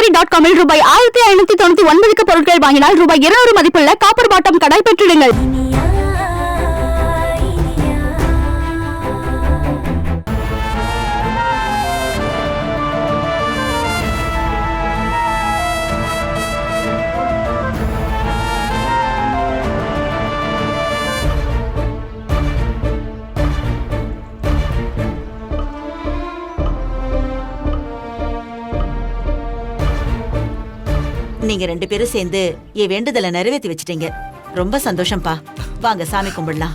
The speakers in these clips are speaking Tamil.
Saveri.com ரூபாய் 1599 பொருட்கள் வாங்கினால் ரூபாய் 200 மதிப்புள்ள காப்பர் பாட்டம் கடை பெற்றிடுங்கள். நீங்க ரெண்டு பேரும் சேர்ந்து என் வேண்டுதலை நிறைவேற்றி வச்சிட்டீங்க. ரொம்ப சந்தோஷம்பா. வாங்க சாமி கும்பிடலாம்.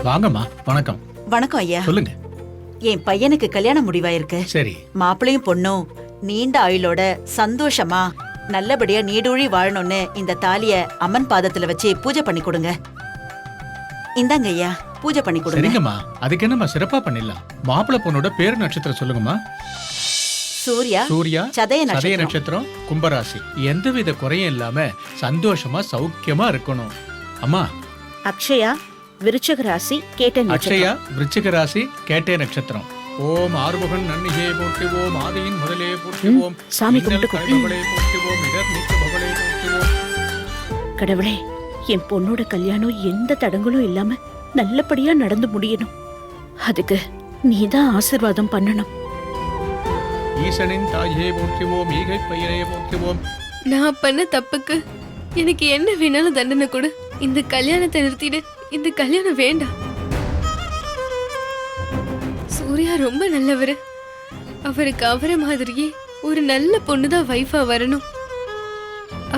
வாங்கம்மா. வணக்கம். வணக்கம் ஐயா. சொல்லுங்க. என் பையனுக்கு கல்யாணம் முடிவாயிருக்கு. சரி. மாப்பிளையும் பொண்ணும் நீண்ட ஆயுளோட சந்தோஷமா நல்லபடியா நீடூழி வாழணும்னு இந்த தாலிய அம்மன் பாதத்துல வச்சு பூஜை பண்ணி கொடுங்க. இந்தாங்க ஐயா, பூஜை பண்ணி கொடுங்க. சரிங்கம்மா. அதுக்கு என்னம்மா சிறப்பா பண்ணிடலாம். மாப்பிள்ளை பொண்ணோட பேரு நட்சத்திரம் சொல்லுங்கம்மா. சூர்யா, சதய நட்சத்திரம், கும்பராசி. எந்தவித குறையும் இல்லாம சந்தோஷமா சௌக்கியமா இருக்கணும். அம்மா. அக்ஷயா, விருச்சிக ராசி, கேட்டை அக்ஷயா, விருச்சிக ராசி, கேட்டை நட்சத்திரம். ஓம் ஆறுமுகன் நன்னிகே போற்றுவோம், ஆதியின் முதலே போற்றுவோம், சாமி கும்பிட்டு போற்றுவோம், இடர் நீக்கு பவளே போற்றுவோம். கடவுளே, என் பொண்ணோட கல்யாணம் எந்த தடங்களும் இல்லாம நல்லபடியா நடந்து முடியணும். அதுக்கு நீதான் ஆசீர்வாதம் பண்ணணும். ஈசனின் தாயே போற்றுவோம், ஈகை பையனே போற்றுவோம். நான் பண்ண தப்புக்கு எனக்கு என்ன வேணாலும் தண்டனை கொடு. இந்த கல்யாணத்தை நிறுத்திடு. இந்த கல்யாணம் வேண்டாம். சூர்யா ரொம்ப நல்லவரு. அவருக்கு அவரை மாதிரியே ஒரு நல்ல பொண்ணுதான் வைஃபா வரணும்.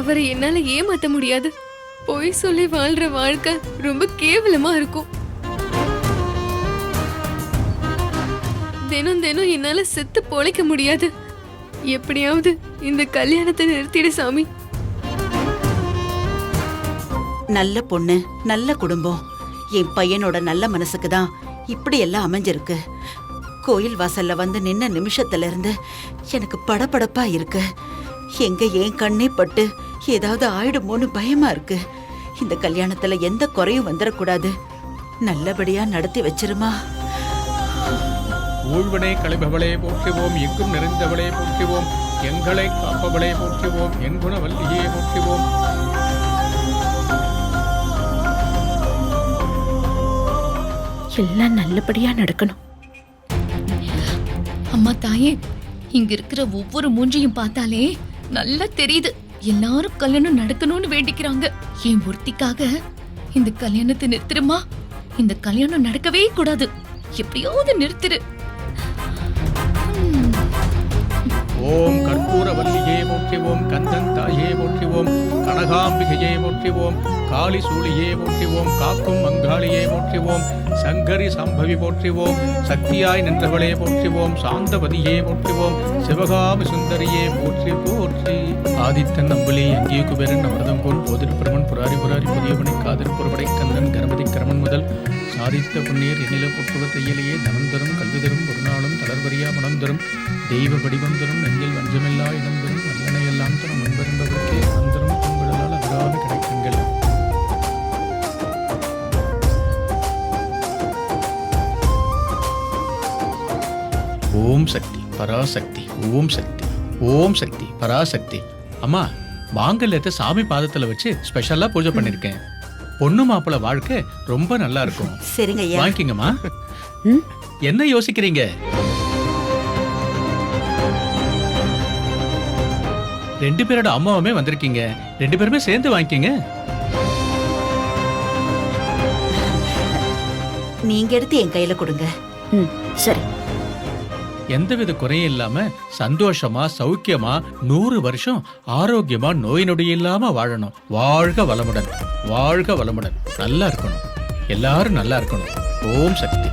அவரை என்னால ஏமாத்த முடியாது. பொய் சொல்லி வாழ்ற வாழ்க்கை ரொம்ப கேவலமா இருக்கும். தினம் தினம் என்னால செத்து பொழைக்க முடியாது. எப்படியாவது இந்த கல்யாணத்தை நிறுத்திடு சாமி. நல்ல பொண்ணு, நல்ல குடும்பம். என் பையனோட நல்ல மனசுக்கு தான் இப்படி எல்லாம் அமைஞ்சிருக்கு. கோயில் வாசல்ல வந்து நின்ன நிமிஷத்துல இருந்து எனக்கு படபடப்பா இருக்கு. எங்க ஏன் கண்ணே பட்டு ஏதாவது ஆயிடுமோன்னு பயமா இருக்கு. இந்த கல்யாணத்துல எந்த குறையும் வந்துடக்கூடாது. நல்லபடியா நடத்தி வச்சிருமா. ஊழ்வனை களைபவளே போற்றுவோம், எங்கும் நிறைந்தவளே போற்றுவோம், எங்களை காப்பவளே போற்றுவோம், எங்குண வல்லியே போற்றுவோம். எல்லாம் நல்லபடியா நடக்கணும். அம்மா தாயே, இங்க இருக்கிற ஒவ்வொரு மூஞ்சியும் பார்த்தாலே நல்லா தெரியுது. எல்லாரும் கல்யாணம் நடக்கணும்னு வேண்டிக்கிறாங்க. என் ஒருத்திக்காக இந்த கல்யாணத்தை நிறுத்திருமா. இந்த கல்யாணம் நடக்கவே கூடாது. எப்படியாவது நிறுத்திரு. ஓம் கற்பூர வல்லியே போற்றுவோம், கந்தன் தாயே போற்றுவோம், கனகாம்பிகையே போற்றுவோம், காளி சூழியே போற்றுவோம், காக்கும் மங்காளியே போற்றுவோம், சங்கரி சம்பவி போற்றுவோம், சக்தியாய் நின்றவளே போற்றுவோம், சாந்தவதியே போற்றுவோம், சிவகாமி சுந்தரியே போற்றி போற்றி. ஆதித்தன் நம்பளே அங்கேயே குபேரன் அமிர்தம் போல் போதிருப்பரமன் புராரி புராரி புதியவனை காதல் புறப்படை கந்தன் கணபதி கிரமன் முதல் சாதித்த புண்ணீர் எண்ணில புற்றுவ தையலையே தனம் தரும் கல்வி தரும் ஒரு நாளும் தளர்வரியா மனம் தரும் தெய்வ வடிவம் தரும் நெஞ்சில் வஞ்சமில்லா இடம் தரும் நல்லனை எல்லாம் தரும் முன்பெரும்பவர்க்கே அந்தரும் துன்படலால் அகராது கிடைக்குங்கள். ஓம் சக்தி பராசக்தி, ஓம் சக்தி, ஓம் சக்தி பராசக்தி. அம்மா, மாங்கல்யத்தை சாமி பாதத்துல வச்சு ஸ்பெஷலா பூஜை பண்ணிருக்கேன். பொண்ணு மாப்பிள்ள வாழ்க்கை ரொம்ப நல்லா இருக்கும். சரிங்க ஐயா. வாங்கிக்கங்கம்மா. என்ன யோசிக்கிறீங்க? ரெண்டு பேரோட அம்மாவுமே வந்திருக்கீங்க. ரெண்டு பேருமே சேர்ந்து வாங்கிக்கங்க. நீங்க எடுத்து என் கையில கொடுங்க. சரி. எந்தவித குறையும் இல்லாம சந்தோஷமா சௌக்கியமா 100 வருஷம் ஆரோக்கியமா நோய் நொடி இல்லாம வாழணும். வாழ்க வளமுடன், வாழ்க வளமுடன். நல்லா இருக்கணும். எல்லாரும் நல்லா இருக்கணும். ஓம் சக்தி.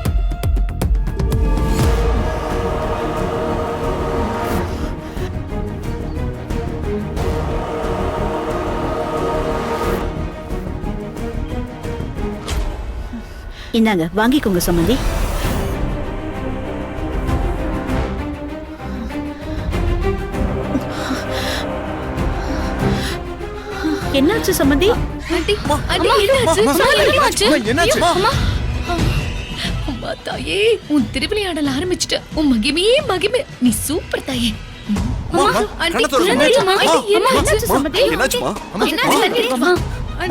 இந்தாங்க, வாங்கிக்கோங்க சம்மந்தி. என்னாச்சு சம்மந்தி? ஆண்டி ஆண்டி என்னாச்சு என்னாச்சு என்னாச்சு அம்மா தாயே உன் திருவிளையாடல் ஆரம்பிச்சிட்ட. உன் மகிமையே மகிமை. நீ சூப்பர் தாயே. ஆண்டி என்னாச்சுமா? என்னாச்சு சமதி என்னாச்சுமா?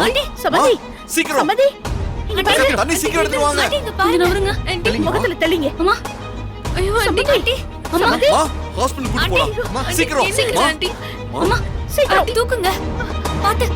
ஆண்டி சமதி சீக்கிரம் சமதி இங்க பாரு. தண்ணி சீக்கிரம் எடுத்து வாங்க. ஆண்டி இங்க பாருங்க ஆண்டி முகத்துல தெளிங்க. அம்மா ஐயோ ஆண்டி ஆண்டி சமதி ஹாஸ்பிடல் கூட்டி போலாம். அம்மா சீக்கிரம். சீக்கிரம் ஆண்டி அம்மா சீக்கிரம் தூக்குங்க பாத்து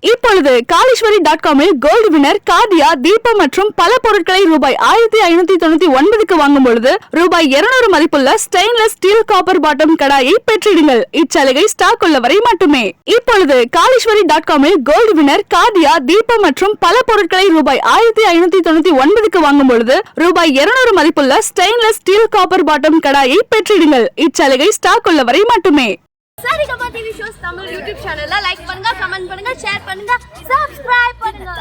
இப்பொழுது காளீஸ்வரி.com-இல் கோல்டு வினர் காதியா தீபம் மற்றும் பல பொருட்களை ரூபாய் 1599க்கு வாங்கும் பொழுது ரூபாய் 200 மதிப்புள்ள ஸ்டெயின்லெஸ் ஸ்டீல் காப்பர் பாட்டம் கடாயை பெற்றிடுங்கள். இச்சலுகை ஸ்டாக் உள்ளவரை மட்டுமே. இப்பொழுது காளீஸ்வரி.com-இல் கோல்டு வினர் காதியா தீபம் மற்றும் பல பொருட்களை ரூபாய் 1599க்கு வாங்கும் பொழுது ரூபாய் 200 மதிப்புள்ள ஸ்டெயின்லெஸ் ஸ்டீல் காப்பர் பாட்டம் கடாயை பெற்றிடுங்கள். இச்சலுகை ஸ்டாக் உள்ளவரை மட்டுமே. Saregama TV shows Tamil YouTube சேனல்ல லைக் பண்ணுங்க, கமெண்ட் பண்ணுங்க, ஷேர் பண்ணுங்க, சப்ஸ்கிரைப் பண்ணுங்க.